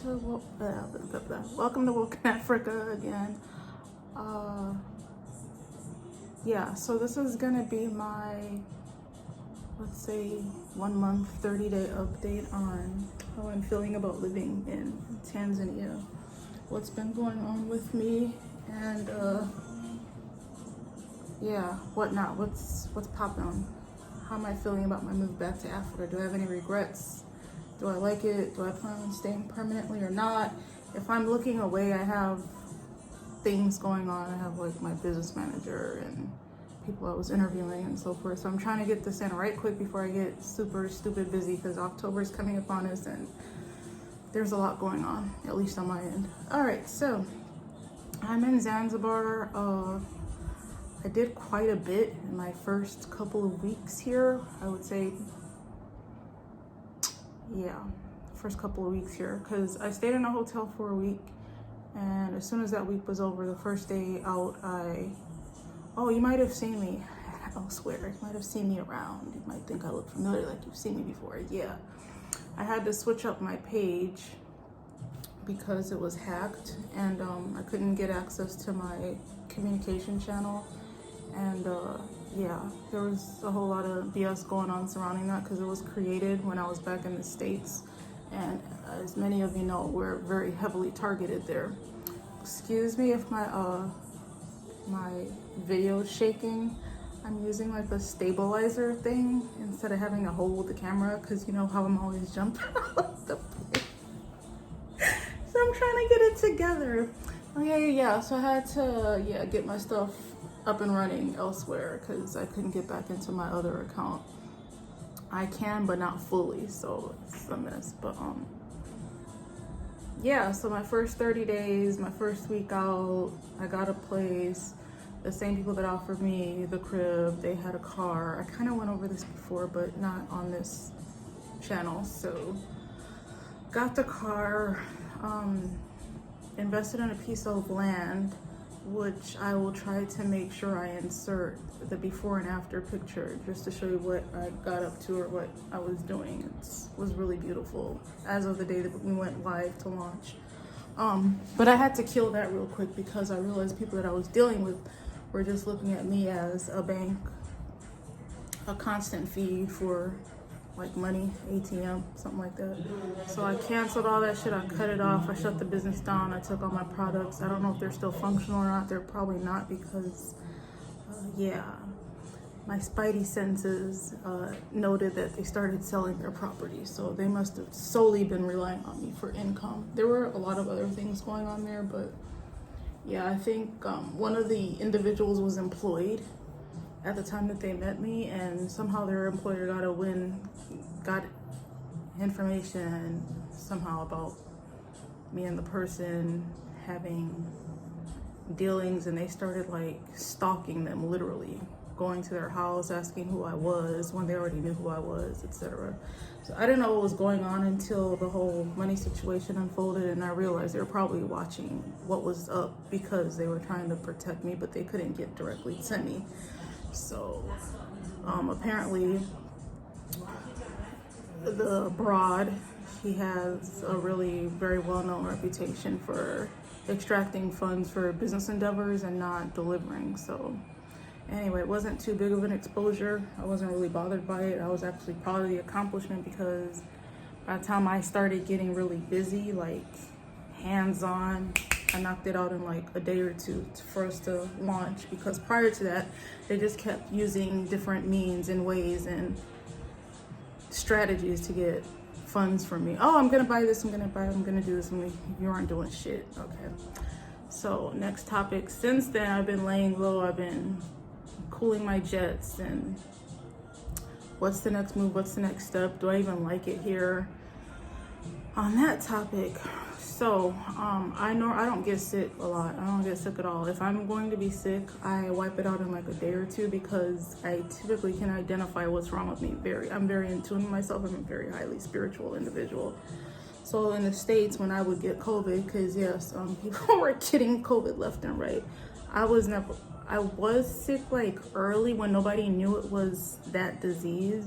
welcome to Woken Africa again. Yeah, so this is gonna be my, let's say, 1 month, 30-day update on how I'm feeling about living in Tanzania, what's been going on with me, and whatnot. What's popping? How am I feeling about my move back to Africa? Do I have any regrets? Do I like it? Do I plan on staying permanently or not? If I'm looking away, I have things going on. I have like my business manager and people I was interviewing and so forth. So I'm trying to get this in right quick before I get super stupid busy, because October is coming upon us and there's a lot going on, at least on my end. All right, so I'm in Zanzibar. I did quite a bit in my first couple of weeks here. I would say, yeah, first couple of weeks here, because I stayed in a hotel for a week, and as soon as that week was over, the first day out, you might have seen me elsewhere. You might have seen me around. You might think I look familiar, like you've seen me before. Yeah, I had to switch up my page because it was hacked, and I couldn't get access to my communication channel. And there was a whole lot of BS going on surrounding that, because it was created when I was back in the States. And as many of you know, we're very heavily targeted there. Excuse me if my video is shaking. I'm using like a stabilizer thing instead of having to hold the camera, because you know how I'm always jumping all over the place. So I'm trying to get it together. Yeah. So I had to get my stuff up and running elsewhere, because I couldn't get back into my other account. I can, but not fully, so it's a mess. But so my first 30 days, my first week out, I got a place. The same people that offered me the crib, they had a car. I kind of went over this before, but not on this channel. So got the car, invested in a piece of land, which I will try to make sure I insert the before and after picture, just to show you what I got up to or what I was doing. It was really beautiful as of the day that we went live to launch. But I had to kill that real quick, because I realized people that I was dealing with were just looking at me as a bank, a constant fee for like money, ATM, something like that. So I canceled all that shit. I cut it off. I shut the business down. I took all my products. I don't know if they're still functional or not. They're probably not, because my spidey senses noted that they started selling their property. So they must have solely been relying on me for income. There were a lot of other things going on there, but yeah, I think one of the individuals was employed at the time that they met me, and somehow their employer got information somehow about me and the person having dealings, and they started like stalking them, literally going to their house, asking who I was when they already knew who I was, etc. So I didn't know what was going on until the whole money situation unfolded, and I realized they were probably watching what was up, because they were trying to protect me, but they couldn't get directly to me. So apparently the broad, he has a really very well-known reputation for extracting funds for business endeavors and not delivering. So anyway, it wasn't too big of an exposure. I wasn't really bothered by it. I was actually proud of the accomplishment, because by the time I started getting really busy, like hands-on, I knocked it out in like a day or two for us to launch, because prior to that, they just kept using different means and ways and strategies to get funds from me. Oh, I'm gonna buy this, I'm gonna do this, and you aren't doing shit. Okay. So next topic. Since then, I've been laying low. I've been cooling my jets, and what's the next move? What's the next step? Do I even like it here? On that topic, so I know I don't get sick a lot. I don't get sick at all. If I'm going to be sick, I wipe it out in like a day or two, because I typically can identify what's wrong with me. I'm very in tune with myself. I'm a very highly spiritual individual. So in the States, when I would get COVID, because yes, people were getting COVID left and right. I was sick like early, when nobody knew it was that disease.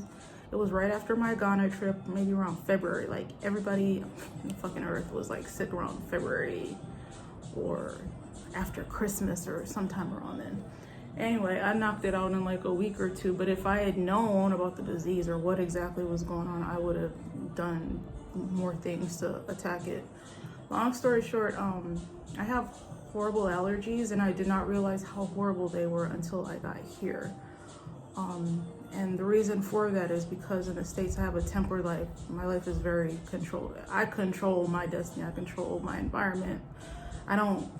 It was right after my Ghana trip, maybe around February. Like everybody on the fucking earth was like sick around February or after Christmas or sometime around then. Anyway, I knocked it out in like a week or two, but if I had known about the disease or what exactly was going on, I would have done more things to attack it. Long story short, I have horrible allergies, and I did not realize how horrible they were until I got here. And the reason for that is because in the States I have a tempered life. My life is very controlled. I control my destiny. I control my environment. I don't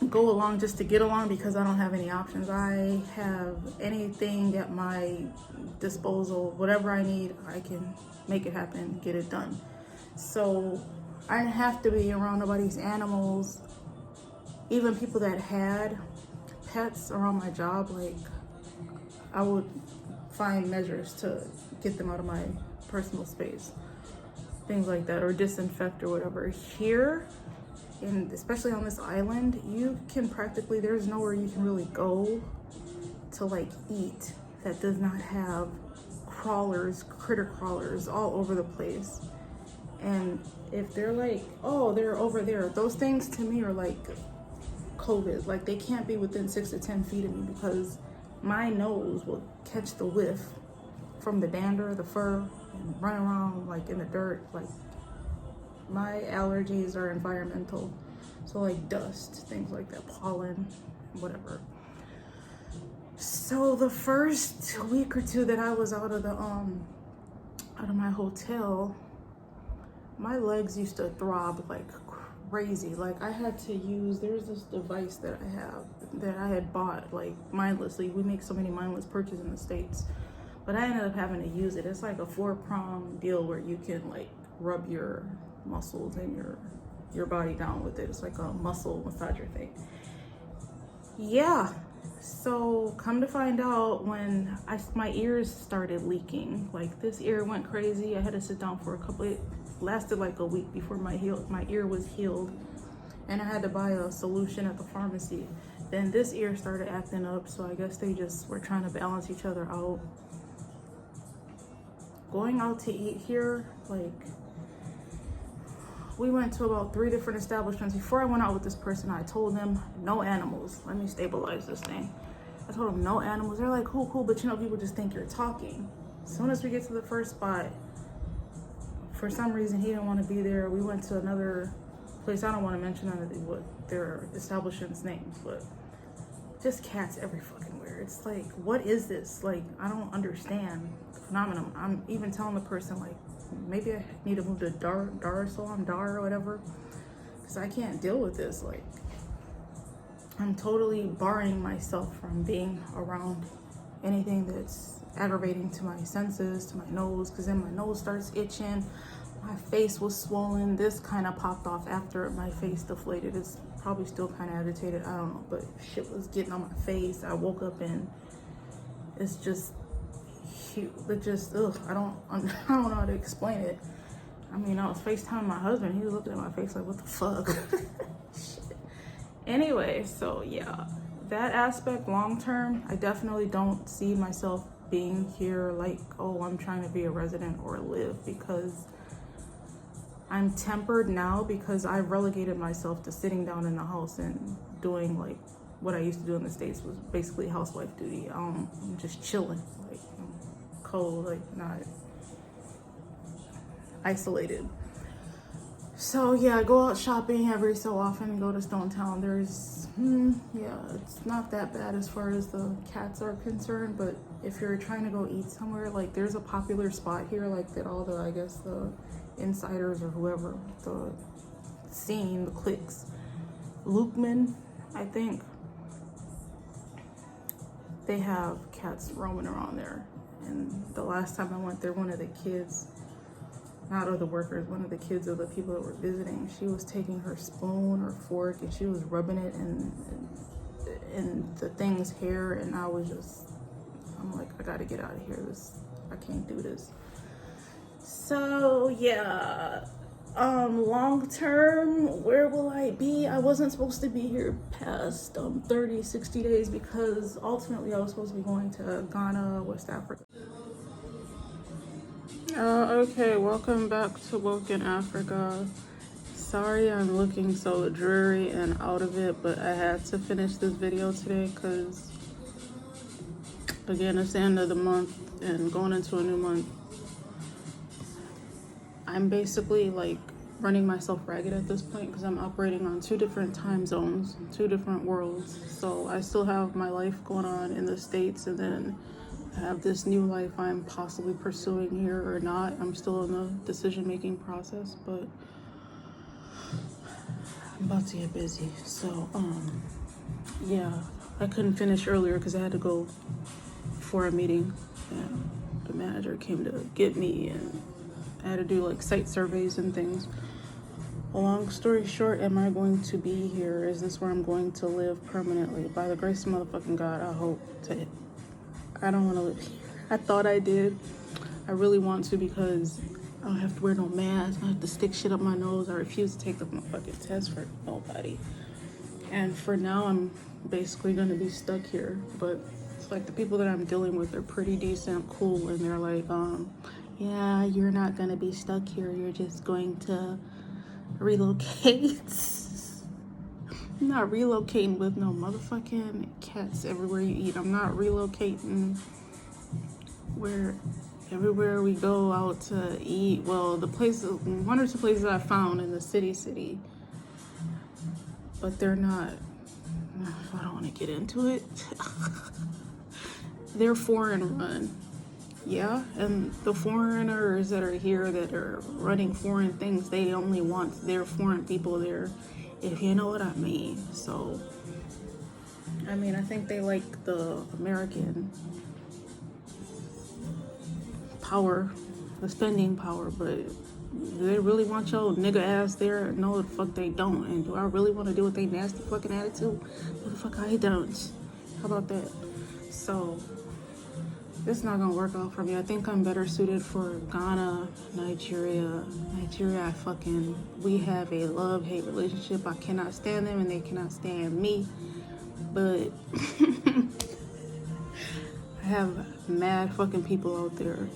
go along just to get along because I don't have any options. I have anything at my disposal. Whatever I need, I can make it happen, get it done. So I didn't have to be around nobody's animals. Even people that had pets around my job, like I would find measures to get them out of my personal space, things like that, or disinfect or whatever. Here, and especially on this island, you can practically, there's nowhere you can really go to like eat that does not have crawlers, critter crawlers all over the place. And if they're like, oh, they're over there, those things to me are like COVID. Like they can't be within 6 to 10 feet of me because my nose will catch the whiff from the dander, the fur, and run around like in the dirt. Like my allergies are environmental, so like dust, things like that, pollen, whatever. So the first week or two that I was out of my hotel, my legs used to throb like crazy. Like I had to use, there's this device that I had bought like mindlessly. We make so many mindless purchases in the States, but I ended up having to use it. It's like a 4-prong deal where you can like rub your muscles and your body down with it. It's like a muscle massager thing. Yeah. So come to find out, when my ears started leaking, like this ear went crazy. I had to sit down for it lasted like a week before my ear was healed, and I had to buy a solution at the pharmacy. Then this ear started acting up, so I guess they just were trying to balance each other out. Going out to eat here, like we went to about 3 different establishments. Before I went out with this person, I told them no animals. Let me stabilize this thing. I told them no animals. They're like, cool, but you know, people just think you're talking. As soon as we get to the first spot, for some reason he didn't want to be there. We went to another place. I don't want to mention what their establishment's names, but just cats every fucking where. It's like, what is this? Like, I don't understand the phenomenon. I'm even telling the person, like, maybe I need to move to Dar or whatever, because I can't deal with this. Like, I'm totally barring myself from being around anything that's aggravating to my senses, to my nose, because then my nose starts itching. My face was swollen. This kind of popped off after my face deflated. It's probably still kind of agitated, I don't know, but shit was getting on my face. I woke up and it's just huge. It just, I don't know how to explain it. I mean, I was FaceTiming my husband. He was looking at my face like, what the fuck? Shit. Anyway, so yeah, that aspect long term, I definitely don't see myself being here like, oh, I'm trying to be a resident or live, because I'm tempered now because I've relegated myself to sitting down in the house and doing like what I used to do in the States was basically housewife duty. I'm just chilling, like I'm cold, like not isolated. So yeah, I go out shopping every so often, go to Stone Town. There's, it's not that bad as far as the cats are concerned, but if you're trying to go eat somewhere, like there's a popular spot here, like that all the, I guess the insiders or whoever, the scene, the cliques, Lukeman, I think, they have cats roaming around there. And the last time I went there, one of the kids, not of the workers, one of the kids of the people that were visiting, she was taking her spoon or fork and she was rubbing it in the thing's hair, and I'm like, I gotta get out of here. I can't do this. So yeah, long term, where will I be? I wasn't supposed to be here past 30, 60 days because ultimately I was supposed to be going to Ghana, West Africa. Okay, welcome back to Woke in Africa. Sorry I'm looking so dreary and out of it, but I had to finish this video today because, again, it's the end of the month and going into a new month. I'm basically like running myself ragged at this point because I'm operating on 2 different time zones, 2 different worlds. So I still have my life going on in the States, and then I have this new life I'm possibly pursuing here or not. I'm still in the decision-making process, but I'm about to get busy. So, yeah, I couldn't finish earlier because I had to go for a meeting, and the manager came to get me, and I had to do like site surveys and things. Long story short, am I going to be here? Is this where I'm going to live permanently? By the grace of motherfucking God, I hope to. I don't want to live here. I thought I did. I really want to because I don't have to wear no mask. I don't have to stick shit up my nose. I refuse to take the motherfucking test for nobody. And for now, I'm basically going to be stuck here. But it's like the people that I'm dealing with are pretty decent, cool, and they're like, yeah, you're not going to be stuck here. You're just going to relocate. I'm not relocating with no motherfucking cats everywhere you eat. I'm not relocating where everywhere we go out to eat. Well, the places, 1 or 2 places I found in the city, but they're not. I don't want to get into it. They're foreign run. Yeah, and the foreigners that are here that are running foreign things, they only want their foreign people there, if you know what I mean. So, I mean, I think they like the American power, the spending power, but do they really want your nigga ass there? No, the fuck they don't. And do I really want to deal with their nasty fucking attitude? No, the fuck I don't. How about that? So, it's not gonna work out for me. I think I'm better suited for Ghana, Nigeria. We have a love-hate relationship. I cannot stand them and they cannot stand me. But I have mad fucking people out there,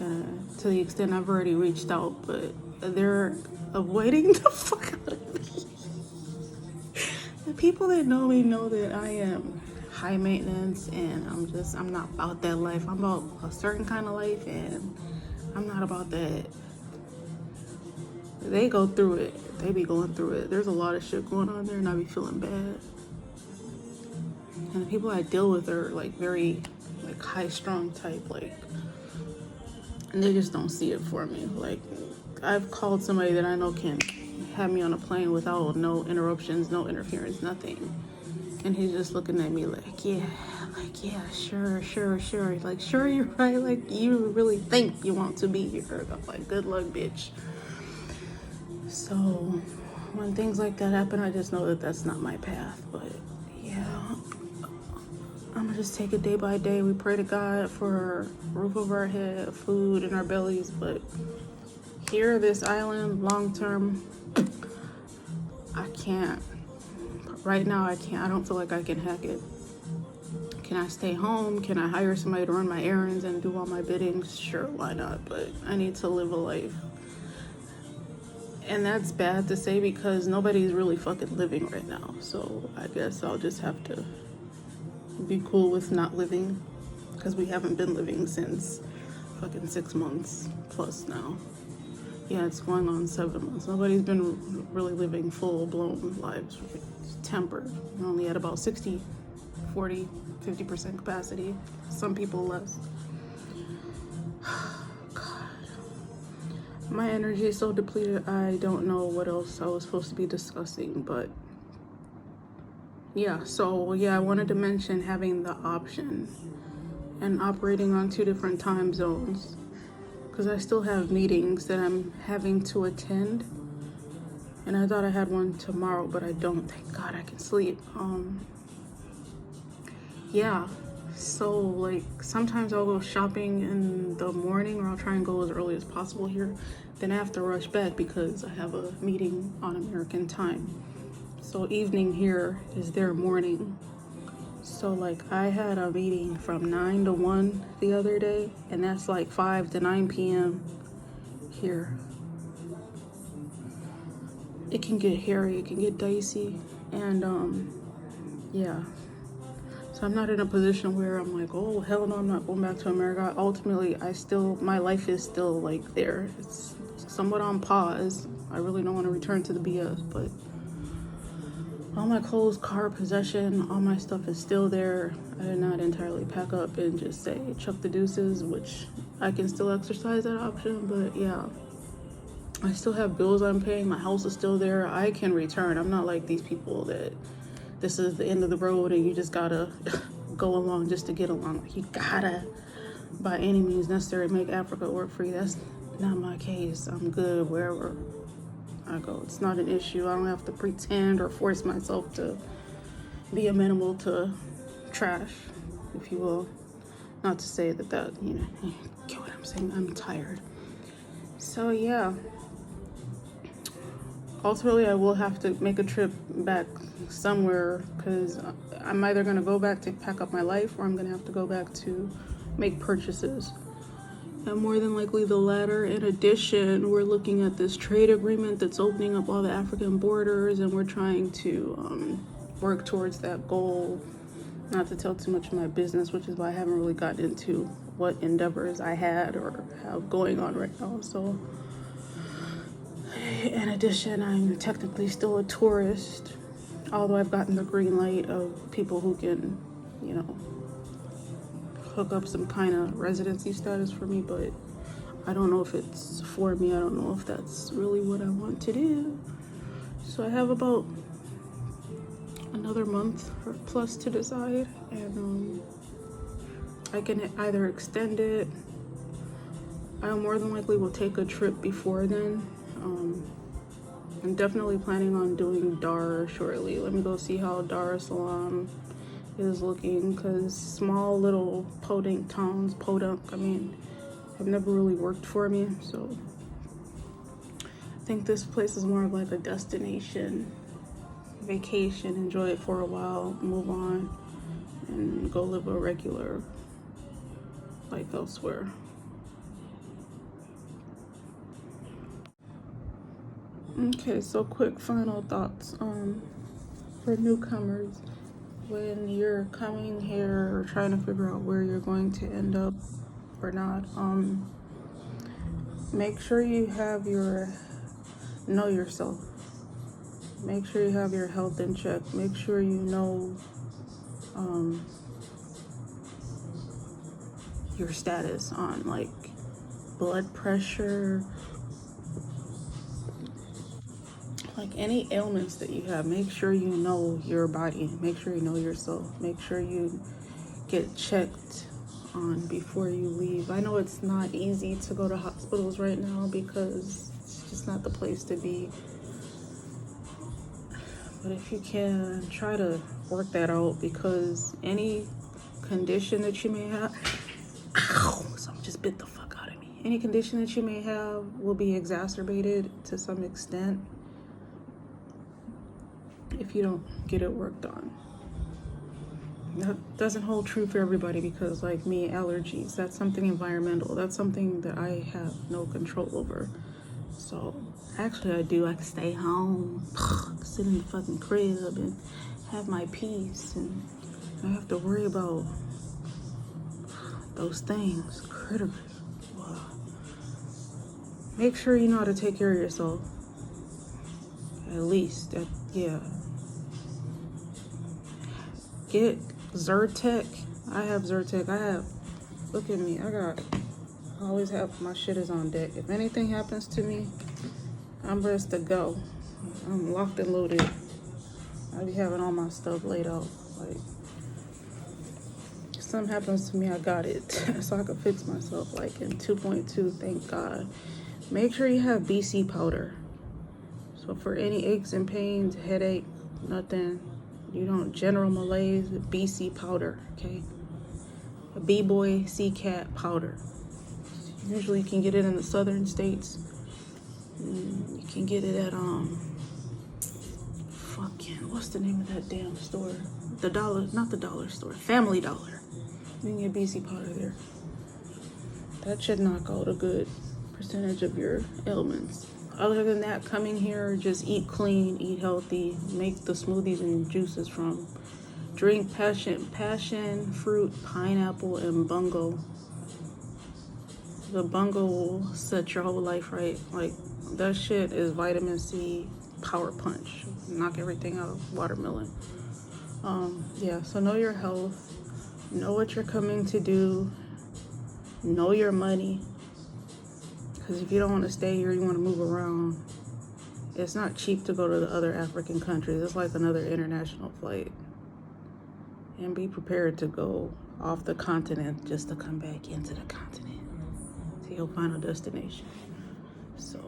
to the extent I've already reached out, but they're avoiding the fuck out of me. The people that know me know that I am high maintenance, and I'm not about that life. I'm about a certain kind of life, and I'm not about that. They go through it. They be going through it. There's a lot of shit going on there, and I be feeling bad. And the people I deal with are like very like high strung type, like, and they just don't see it for me. Like, I've called somebody that I know can have me on a plane without no interruptions, no interference, nothing. And he's just looking at me like, yeah, sure. Like, sure, you're right. Like, you really think you want to be here. I'm like, good luck, bitch. So, when things like that happen, I just know that that's not my path. But, yeah, I'm gonna just take it day by day. We pray to God for a roof over our head, food in our bellies. But here, this island, long term, I can't. Right now, I can't. I don't feel like I can hack it. Can I stay home? Can I hire somebody to run my errands and do all my biddings? Sure, why not? But I need to live a life. And that's bad to say because nobody's really fucking living right now. So I guess I'll just have to be cool with not living, because we haven't been living since fucking 6 months plus now. Yeah, it's going on 7 months. Nobody's been really living full-blown lives. It's tempered. We're only at about 60, 40, 50% capacity. Some people less. God. My energy is so depleted, I don't know what else I was supposed to be discussing, but yeah, so yeah, I wanted to mention having the option and operating on 2 different time zones, because I still have meetings that I'm having to attend, and I thought I had one tomorrow, but I don't. Thank God I can sleep. Yeah, so like sometimes I'll go shopping in the morning, or I'll try and go as early as possible here. Then I have to rush back because I have a meeting on American time. So evening here is their morning. So like I had a meeting from 9 to 1 the other day, and that's like 5 to 9 p.m. here. It can get hairy, it can get dicey, and yeah. So I'm not in a position where I'm like, oh hell no, I'm not going back to America. Ultimately, my life is still like there. It's somewhat on pause. I really don't want to return to the BS, but all my clothes, car, possession, all my stuff is still there. I did not entirely pack up and just say chuck the deuces, which I can still exercise that option, but yeah. I still have bills I'm paying. My house is still there. I can return. I'm not like these people that this is the end of the road and you just gotta go along just to get along. Like, you gotta, by any means necessary, make Africa work for you. That's not my case. I'm good wherever I go. It's not an issue. I don't have to pretend or force myself to be amenable to trash, if you will. Not to say that, you get what I'm saying. I'm tired. So yeah. Ultimately, I will have to make a trip back somewhere because I'm either going to go back to pack up my life or I'm going to have to go back to make purchases. And more than likely the latter. In addition, we're looking at this trade agreement that's opening up all the African borders, and we're trying to work towards that goal. Not to tell too much of my business, which is why I haven't really gotten into what endeavors I had or have going on right now. So in addition, I'm technically still a tourist, although I've gotten the green light of people who can, hook up some kind of residency status for me, but I don't know if it's for me. I don't know if that's really what I want to do. So I have about another month or plus to decide, and I can either extend it. I more than likely will take a trip before then. I'm definitely planning on doing Dar shortly. Let me go see how Dar es Salaam is looking, because small little podunk towns, have never really worked for me. So I think this place is more of like a destination, vacation, enjoy it for a while, move on, and go live a regular life elsewhere. Okay, so quick final thoughts for newcomers. When you're coming here or trying to figure out where you're going to end up or not, make sure you have know yourself. Make sure you have your health in check. Make sure you know your status on like blood pressure, like any ailments that you have. Make sure you know your body. Make sure you know yourself. Make sure you get checked on before you leave. I know it's not easy to go to hospitals right now because it's just not the place to be. But if you can, try to work that out, because any condition that you may have, something just bit the fuck out of me. Any condition that you may have will be exacerbated to some extent if you don't get it worked on. That doesn't hold true for everybody, because like me, allergies, that's something environmental. That's something that I have no control over. So actually I do. I can stay home, sit in the fucking crib and have my peace, and I have to worry about those things, critters. Wow. Make sure you know how to take care of yourself. At least, yeah. Get Zyrtec. I have Zyrtec. Look at me. I always have, my shit is on deck. If anything happens to me, I'm ready to go. I'm locked and loaded. I be having all my stuff laid out. Like, if something happens to me, I got it. So I can fix myself like in 2.2, thank God. Make sure you have BC powder. So for any aches and pains, headache, nothing, general malaise, BC powder, okay? A B-boy C-cat powder. Usually you can get it in the southern states. You can get it at, what's the name of that damn store? Not the dollar store, Family Dollar. You can get BC powder there. That should knock out a good percentage of your ailments. Other than that, coming here, just eat clean, eat healthy, make the smoothies and juices from. Drink passion fruit, pineapple, and bungo. The bungo will set your whole life right. Like, that shit is vitamin C power punch. Knock everything out of watermelon. Yeah, so know your health. Know what you're coming to do. Know your money. Because if you don't want to stay here, you want to move around. It's not cheap to go to the other African countries. It's like another international flight. And be prepared to go off the continent just to come back into the continent to your final destination. So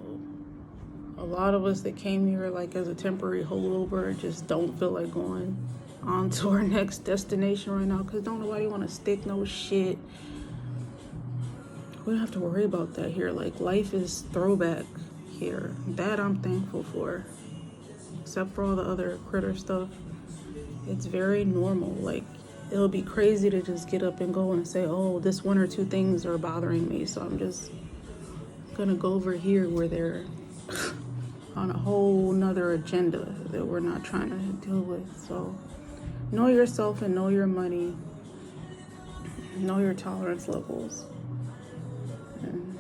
a lot of us that came here like as a temporary holdover just don't feel like going on to our next destination right now because don't nobody want to stick no shit. We don't have to worry about that here. Like, life is throwback here. That I'm thankful for. Except for all the other critter stuff. It's very normal. Like, it'll be crazy to just get up and go and say, oh, this one or two things are bothering me, so I'm just gonna go over here where they're on a whole nother agenda that we're not trying to deal with. So know yourself and know your money. Know your tolerance levels. And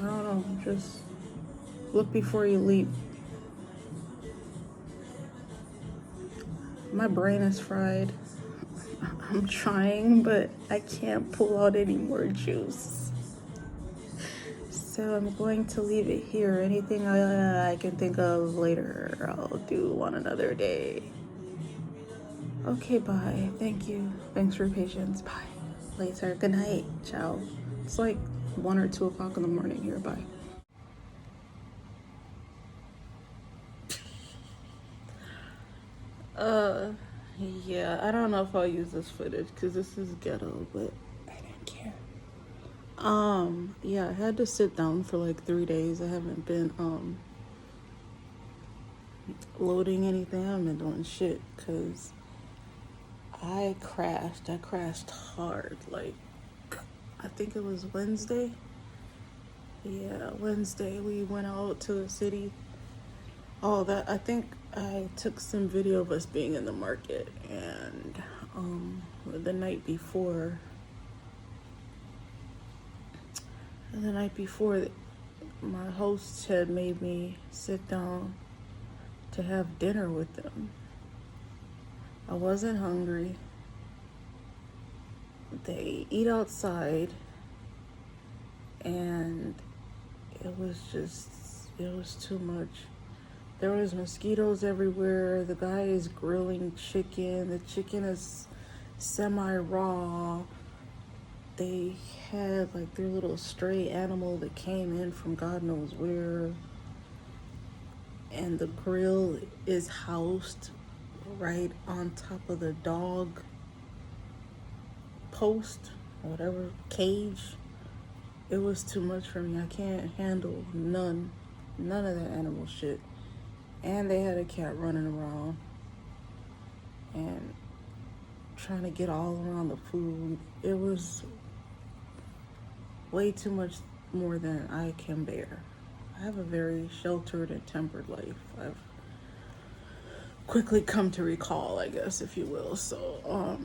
I don't know, just look before you leap. My brain is fried. I'm trying, but I can't pull out any more juice. So I'm going to leave it here. Anything I can think of later, I'll do on another day. Okay, bye. Thank you. Thanks for your patience. Bye. Later. Good night. Ciao. It's like 1 or 2 o'clock in the morning here. Bye. Yeah, I don't know if I'll use this footage because this is ghetto, but I don't care. Yeah, I had to sit down for like 3 days. I haven't been, loading anything. I haven't been doing shit because I crashed hard. Like, I think it was Wednesday. Yeah, Wednesday we went out to the city. Oh, that I think I took some video of us being in the market, and the night before, my host had made me sit down to have dinner with them. I wasn't hungry. They eat outside, and it was too much. There was mosquitoes everywhere. The guy is grilling chicken. The chicken is semi-raw. They had like their little stray animal that came in from God knows where. And the grill is housed right on top of the dog post, whatever, cage. It was too much for me. I can't handle none of that animal shit. And they had a cat running around and trying to get all around the food. It was way too much more than I can bear. I have a very sheltered and tempered life. I've quickly come to recall, I guess, if you will. So,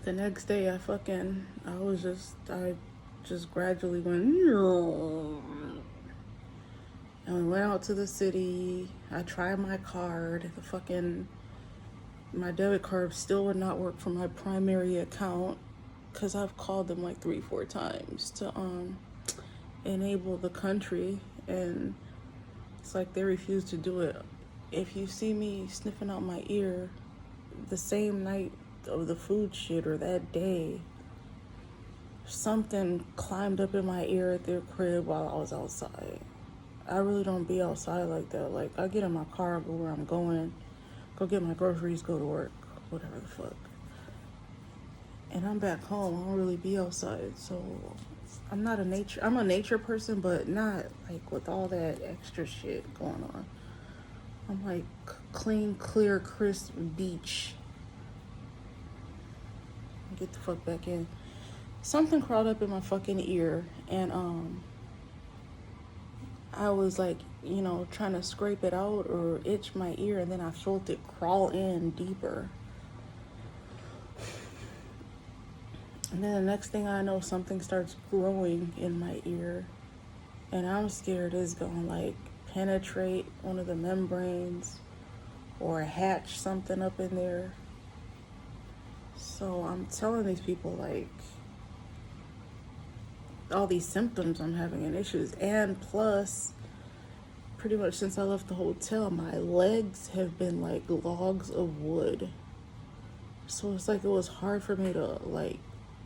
the next day I just gradually went, and we went out to the city. I tried my card. My debit card still would not work for my primary account because I've called them like 3-4 times to enable the country, and it's like they refuse to do it. If you see me sniffing out my ear the same night of the food shit or that day, something climbed up in my ear at their crib while I was outside. I really don't be outside like that. Like, I get in my car, go where I'm going, go get my groceries, go to work, whatever the fuck. And I'm back home. I don't really be outside. So I'm a nature person, but not like with all that extra shit going on. I'm like clean, clear, crisp beach. Get the fuck back in. something crawled up in my fucking ear, and I was like, trying to scrape it out or itch my ear, and then I felt it crawl in deeper. And then the next thing I know, something starts growing in my ear, and I'm scared it's gonna like penetrate one of the membranes or hatch something up in there. So I'm telling these people, like, all these symptoms I'm having and issues, and plus pretty much since I left the hotel, my legs have been like logs of wood. So it's like it was hard for me to like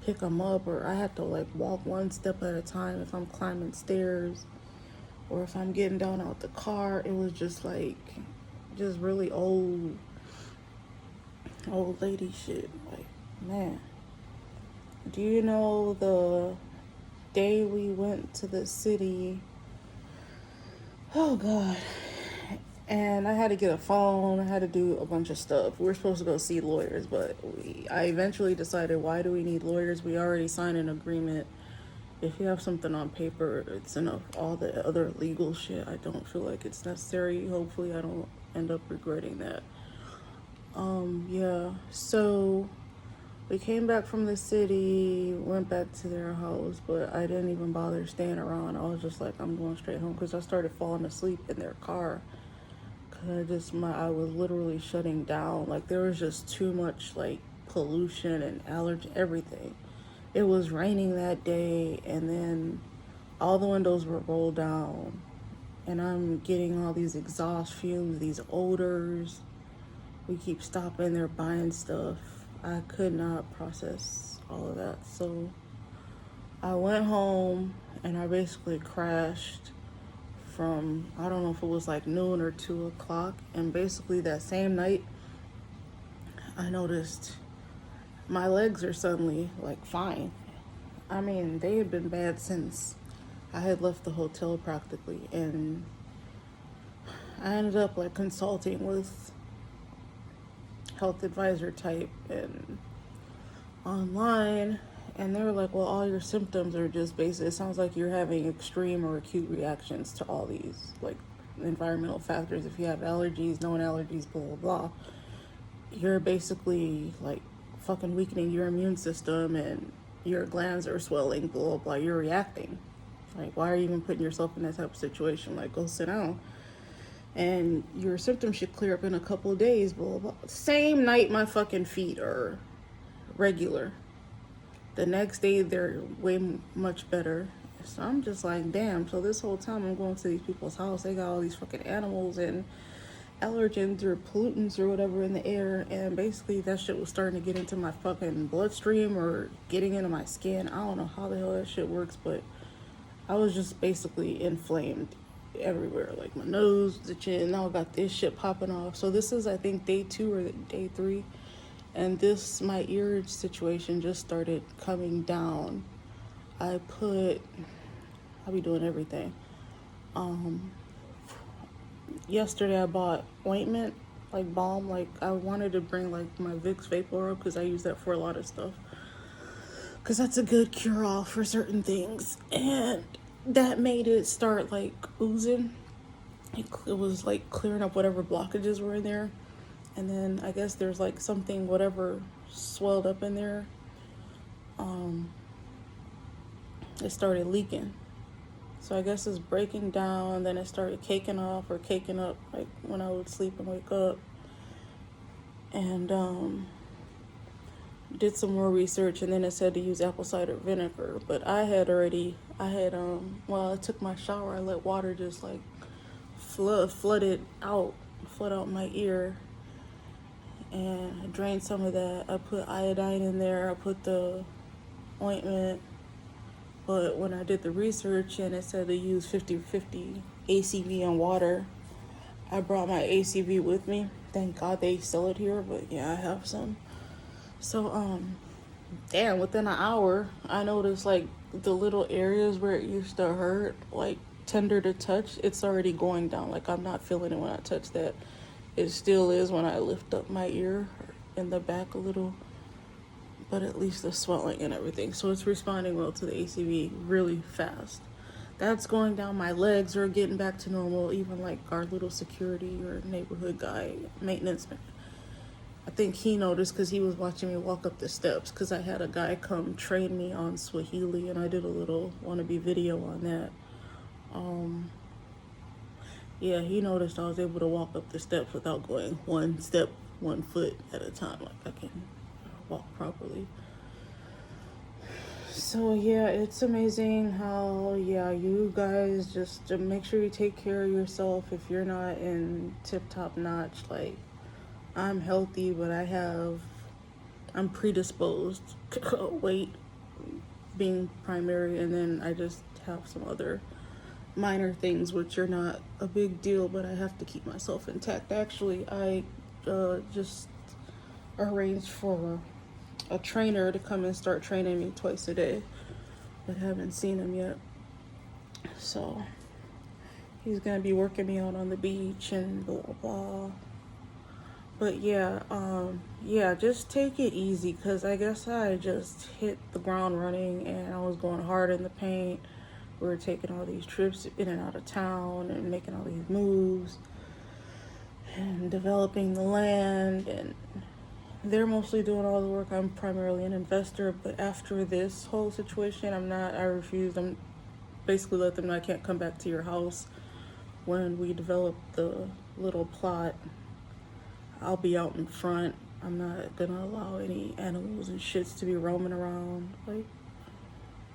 pick them up, or I have to like walk one step at a time if I'm climbing stairs, or if I'm getting down out the car. It was just like just really old lady shit. Like, man, do you know the day we went to the city? Oh God. And I had to get a phone. I had to do a bunch of stuff. We were supposed to go see lawyers, but I eventually decided, why do we need lawyers? We already signed an agreement. If you have something on paper, it's enough. All the other legal shit, I don't feel like it's necessary. Hopefully I don't end up regretting that. Yeah. So we came back from the city, went back to their house, but I didn't even bother staying around. I was just like, I'm going straight home, because I started falling asleep in their car. I was literally shutting down. Like, there was just too much like pollution and allergy, everything. It was raining that day, and then all the windows were rolled down, and I'm getting all these exhaust fumes, these odors. We keep stopping there buying stuff. I could not process all of that. So I went home and I basically crashed from, I don't know if it was like noon or 2 o'clock. And basically that same night, I noticed my legs are suddenly like fine. I mean, they had been bad since I had left the hotel practically. And I ended up like consulting with health advisor type and online, and they were like, well, all your symptoms are just basic. It sounds like you're having extreme or acute reactions to all these like environmental factors. If you have allergies, known allergies, blah blah blah, you're basically like fucking weakening your immune system, and your glands are swelling, blah blah blah. You're reacting. Like, why are you even putting yourself in that type of situation? Like, go sit down, and your symptoms should clear up in a couple of days, blah, blah, blah. Same night, my fucking feet are regular. The next day, they're way much better. So I'm just like, damn. So this whole time I'm going to these people's house, they got all these fucking animals and allergens or pollutants or whatever in the air. And basically that shit was starting to get into my fucking bloodstream or getting into my skin. I don't know how the hell that shit works, but I was just basically inflamed everywhere, like my nose, the chin. Now I got this shit popping off. So this is, I think, day 2 or day 3, and my ear situation just started coming down. I'll be doing everything. Yesterday I bought ointment, like balm. Like, I wanted to bring like my Vicks Vapor because I use that for a lot of stuff, because that's a good cure-all for certain things. And that made it start like oozing. It was like clearing up whatever blockages were in there. And then I guess there's like something, whatever swelled up in there, it started leaking. So I guess it's breaking down, then it started caking off or caking up, like when I would sleep and wake up. And did some more research, and then it said to use apple cider vinegar. But I took my shower, I let water just like flood out my ear, and I drained some of that. I put iodine in there, I put the ointment. But when I did the research and it said to use 50-50 ACV and water, I brought my ACV with me. Thank God they sell it here, but yeah, I have some. So, damn, within an hour, I noticed like the little areas where it used to hurt, like tender to touch, it's already going down. Like, I'm not feeling it when I touch that. It still is when I lift up my ear in the back a little. but at least the swelling and everything. So it's responding well to the ACV really fast. That's going down. My legs are getting back to normal. Even like our little security or neighborhood guy, maintenance man, I think he noticed because he was watching me walk up the steps, because I had a guy come train me on Swahili and I did a little wannabe video on that. Yeah, he noticed I was able to walk up the steps without going one step, 1 foot at a time. Like I can walk properly. So yeah, it's amazing how, yeah, you guys just make sure you take care of yourself. If you're not in tip-top notch, like, I'm healthy, but I'm predisposed to weight being primary, and then I just have some other minor things which are not a big deal, but I have to keep myself intact. Actually, I just arranged for a trainer to come and start training me twice a day, but haven't seen him yet. So he's gonna be working me out on the beach and blah blah. But yeah, just take it easy, because I guess I just hit the ground running and I was going hard in the paint. We were taking all these trips in and out of town and making all these moves and developing the land, and they're mostly doing all the work. I'm primarily an investor, but after this whole situation, I refused. I'm basically let them know I can't come back to your house. When we develop the little plot, I'll be out in front. I'm not gonna allow any animals and shits to be roaming around. Like,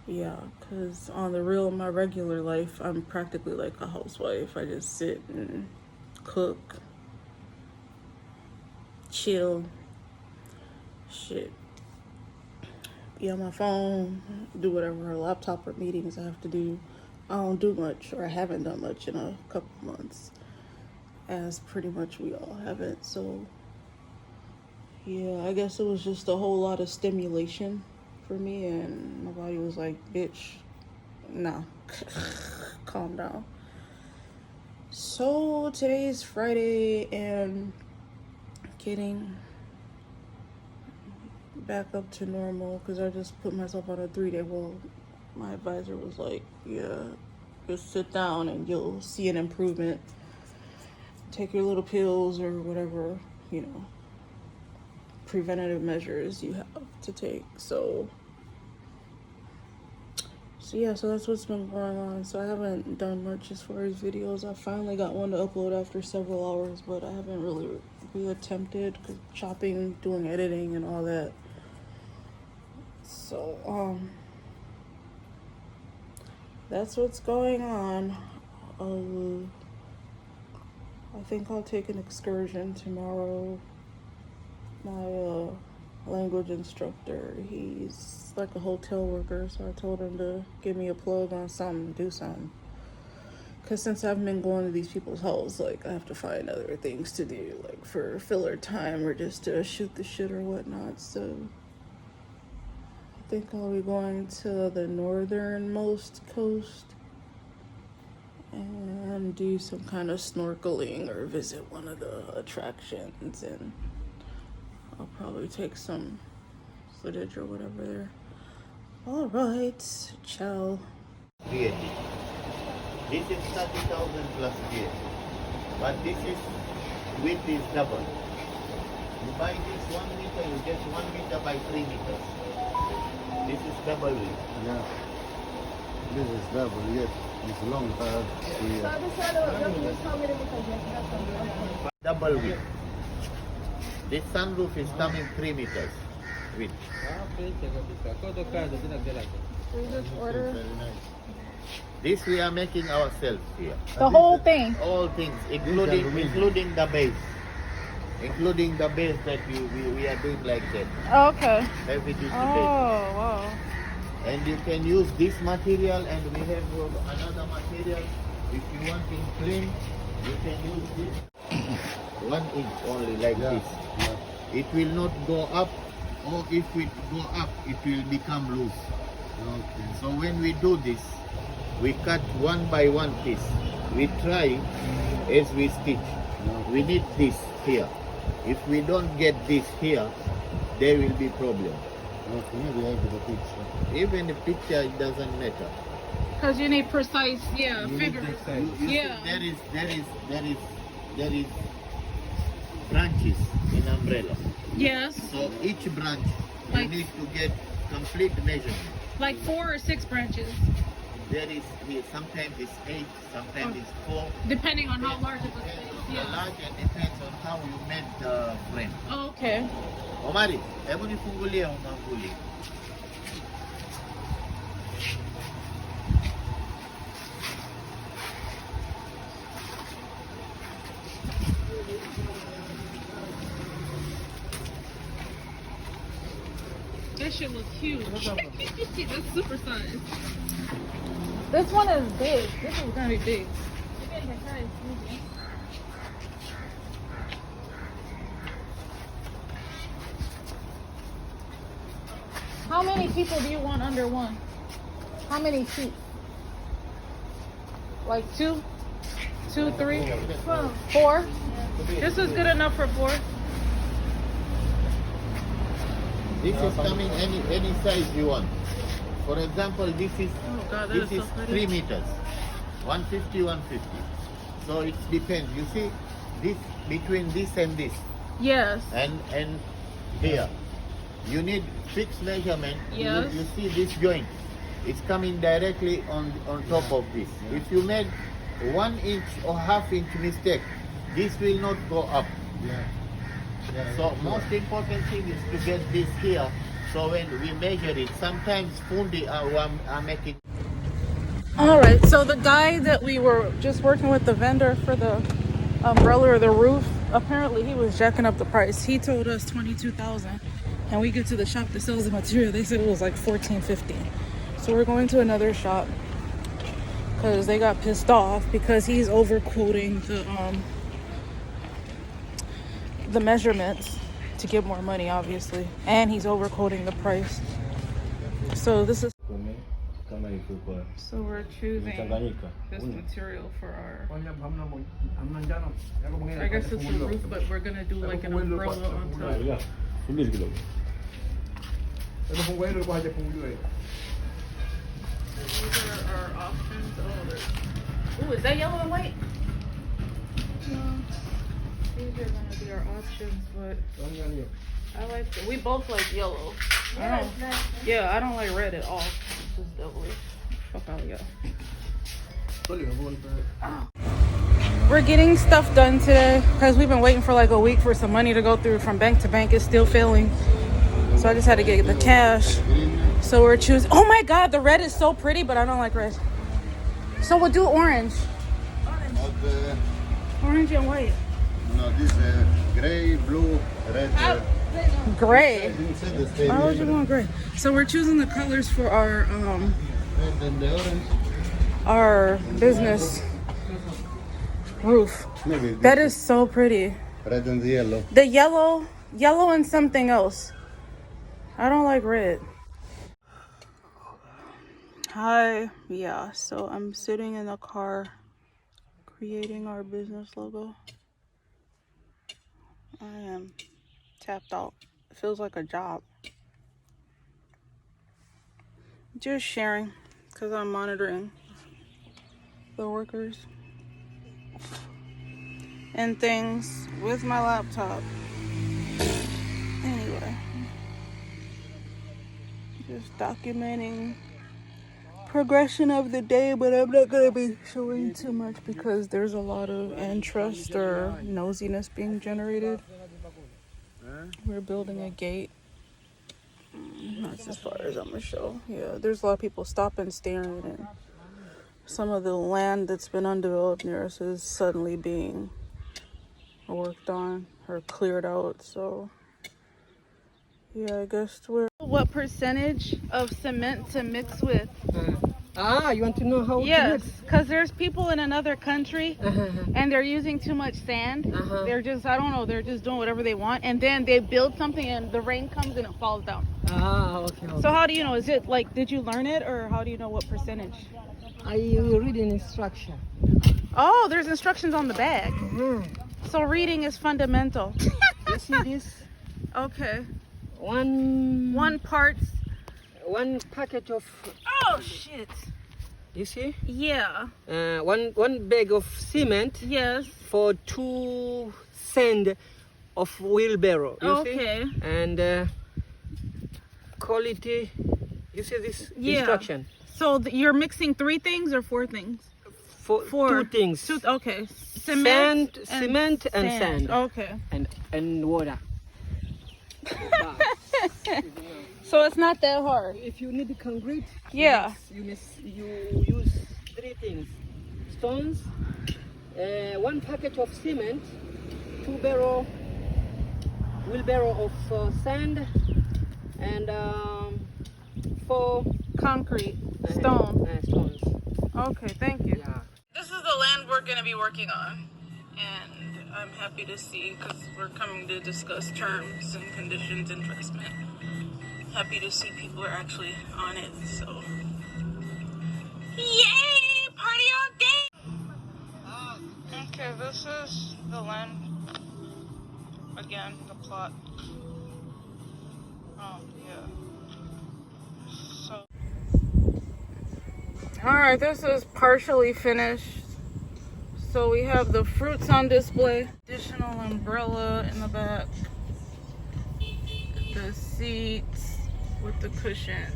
yeah, because on the real, in my regular life, I'm practically like a housewife. I just sit and cook, chill, shit, be on my phone, do whatever laptop or meetings I have to do. I don't do much, or I haven't done much in a couple months, as pretty much we all haven't. So yeah, I guess it was just a whole lot of stimulation for me, and my body was like, bitch, nah, calm down. So today's Friday, and getting back up to normal, because I just put myself on a 3-day. Well, my advisor was like, yeah, just sit down and you'll see an improvement. Take your little pills or whatever, preventative measures you have to take. So yeah, so that's what's been going on. So I haven't done much as far as videos. I finally got one to upload after several hours, but I haven't really attempted, cause chopping, doing editing and all that. So that's what's going on. I think I'll take an excursion tomorrow. My language instructor, he's like a hotel worker, so I told him to give me a plug on something, do something. Because since I've been going to these people's houses, like, I have to find other things to do, like for filler time or just to shoot the shit or whatnot. So I think I'll be going to the northernmost coast and do some kind of snorkeling or visit one of the attractions, and I'll probably take some footage or whatever there. All right, ciao. VAT. This is 30,000 plus VAT. But this is, width is double. You buy this 1 meter, you get 1 meter by 3 meters. This is double width. Yeah. This is double, yes. It's long, Double width. This sunroof is coming 3 meters width. Order Very nice. This we are making ourselves here. the whole thing. All things, including the base. Including the base that we are doing like that. Oh, okay. Heavy duty base. Wow. And you can use this material, and we have another material. If you want it clean, you can use this. 1 inch only, like this. Yeah. It will not go up, or if it go up, it will become loose. Okay. So when we do this, we cut 1 by 1 piece. We try as we stitch. We need this here. If we don't get this here, there will be problem. Not maybe I have the picture. Even the picture, it doesn't matter. Because you need precise, You need figures. this size. You Yeah. see, there is branches in umbrella. Yes. So each branch, Like- you need to get complete measurement. Like 4 or 6 branches, There is here, sometimes it's 8, sometimes it's 4. depending on how large it Depends is. on the Yeah. large and depends on how you made the frame. Oh, okay. Omari, hebu nifungulie umanguli. That shit looks huge. That's super size. This one is big. This is gonna be big. How many people do you want under one? How many feet? Like 2? 2, 3? 4? This is good enough for 4. This is coming any size you want. For example, this is Oh god, that this is is so 3 pretty. meters, 150, 150. So it depends. You see, this between this and this, Yes. and here, you need fixed measurement. Yes. You see this joint, it's coming directly on top of this. If you made 1 inch or half-inch mistake, this will not go up. Yeah. Yeah, So yeah. most important thing is to get this here. So when we measure it, sometimes fundi are making. All right, so the guy that we were just working with, the vendor for the umbrella or the roof, apparently he was jacking up the price. He told us 22,000, and we get to the shop that sells the material. They said it was like 14.50. So we're going to another shop because they got pissed off because he's overquoting the measurements to get more money, obviously, and he's overquoting the price. So this is. So we're choosing this material for our. I guess it's a roof, but we're gonna do like an umbrella on top. These are our options. Oh, there's. Ooh, is that yellow and white? No. These are gonna be our options, but I like. We both like yellow. I don't like red at all. This is devilish. Fuck out of here. We're getting stuff done today because we've been waiting for like a week for some money to go through from bank to bank. It's still failing. So I just had to get the cash. So we're choosing. Oh my god, the red is so pretty, but I don't like red. So we'll do orange. Orange and white. No, this gray, blue, red. Gray. The same Why would you want gray? So we're choosing the colors for our red and the orange. our business roof. Maybe That is so pretty. red and the yellow. The yellow and something else. I don't like red. Hi, yeah, so I'm sitting in the car creating our business logo. I am tapped out. It feels like a job. Just sharing because I'm monitoring the workers and things with my laptop. Anyway, just documenting progression of the day, but I'm not gonna be showing too much because there's a lot of interest or nosiness being generated. We're building a gate. That's as far as I'm gonna show. Yeah, there's a lot of people stopping, staring, and some of the land that's been undeveloped near us is suddenly being worked on or cleared out. So yeah, I guess we're. What percentage of cement to mix with? You want to know how? Yes, because there's people in another country and they're using too much sand. They're just, I don't know, they're just doing whatever they want. And then they build something and the rain comes and it falls down. Okay. So how do you know? Is it like, did you learn it or how do you know what percentage? I read an instruction. Oh, there's instructions on the bag. So reading is fundamental. You see this? Okay. one parts. one packet of, Oh shit. you see, Yeah. one bag of cement Yes. for 2 sand of wheelbarrow. You Okay. see? And quality. You see this Yeah. instruction? So you're mixing 3 things or 4 things? For 2 things. Okay. Cement and sand. Okay. And water. So it's not that hard. If you need concrete, Yeah. you use 3 things: stones, 1 packet of cement, 2 wheelbarrow of sand, and 4 Concrete. Stone. stones. Okay, thank you. Yeah. This is the land we're going to be working on, and I'm happy to see, because we're coming to discuss terms and conditions investment. Happy to see people are actually on it, so yay! Party all day! Okay, this is the land. Again, the plot. Oh, yeah. So, alright, this is partially finished. So we have the fruits on display, additional umbrella in the back, the seats with the cushions.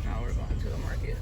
Now we're going to the market.